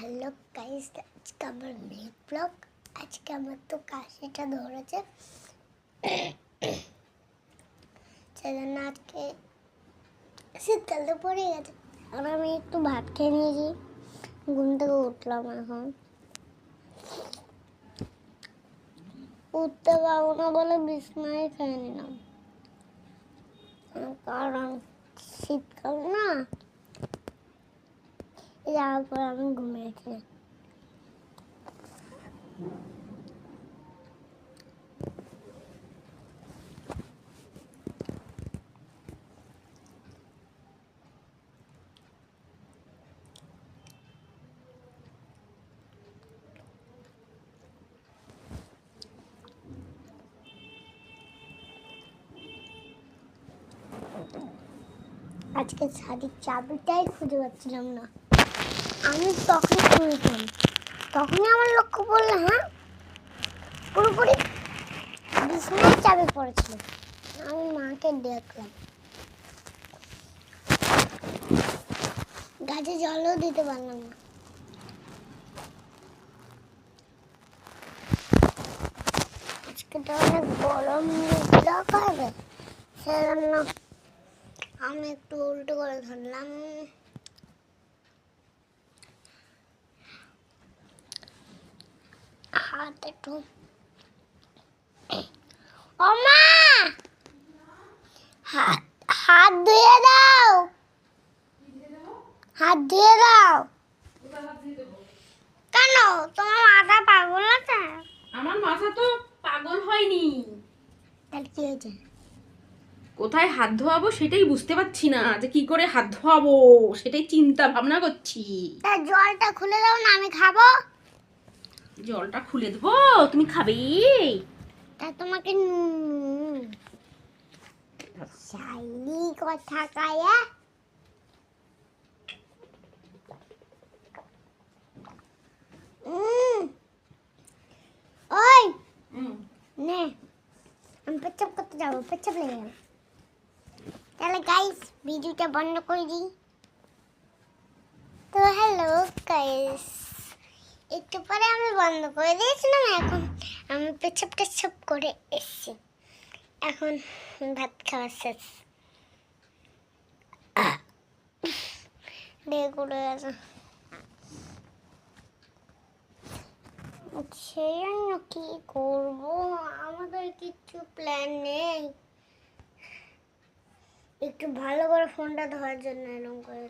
Hello guys, আজকে আমার মেয়ে ব্লগ। আজকে আমার তো কাশিটা ধরেছে, সেজন্য আজকে শীতকাল তো পড়ে গেছে। আর আমি একটু ভাত খেয়ে নিয়েছি, ঘুম থেকে উঠলাম। এখন উঠতে পারবো না বলে বিছানায় খেয়ে নিলাম, কারণ শীতকাল না। যাওয়ার পর আমি ঘুমিয়েছি। আজকে শাড়ির চাবিটাই খুঁজে পাচ্ছিলাম না। আমি তখন শুনেছিলাম, তখনই আমার লক্ষ্য পড়লো, হ্যাঁ পুরোপুরি বিছানায় চাবি পড়েছিল। আমি মাকে দেখলাম, গাছে জলও দিতে পারলাম না। আজকে তো অনেক গরম দেখাবে, সেজন্য আমি একটু উল্টো করে ধরলাম। হাত একটু, ও মা, হাত ধুয়ে দাও, হাত ধুয়ে দাও। কেন, তোমার মাথা পাগল আছে? আমার মাথা তো পাগল হয়নি। তাহলে কি হয়েছে? কোথায় হাত ধোয়াবো সেটাই বুঝতে পারছি না, যে কি করে হাত ধোয়াবো সেটাই চিন্তা ভাবনা করছি। তা জলটা খুলে দাও না, আমি খাবো। জলটা খুলে দেবো, তুমি খাবে? তা তোমাকে শাইনি কথা কায়া। ওই নে, আমি পেচ্ছাপ করতে যাবো, পেচ্ছাপ লেগে গেল। তাহলে গাইস ভিডিওটা বন্ধ করে দিই। তো হ্যালো গাইস, একটু পরে আমি বন্ধ করে দিয়েছিলাম। এখন আমি পেচ্ছাপ টেচ্ছাপ করে এসছি। এখন ভাত খাওয়া শেষ। দিয়ে করে গেছে, সেই জন্য কি করবো, আমাদের কিচ্ছু প্ল্যান নেই। একটু ভালো করে ফোনটা ধরার জন্য এরকম করে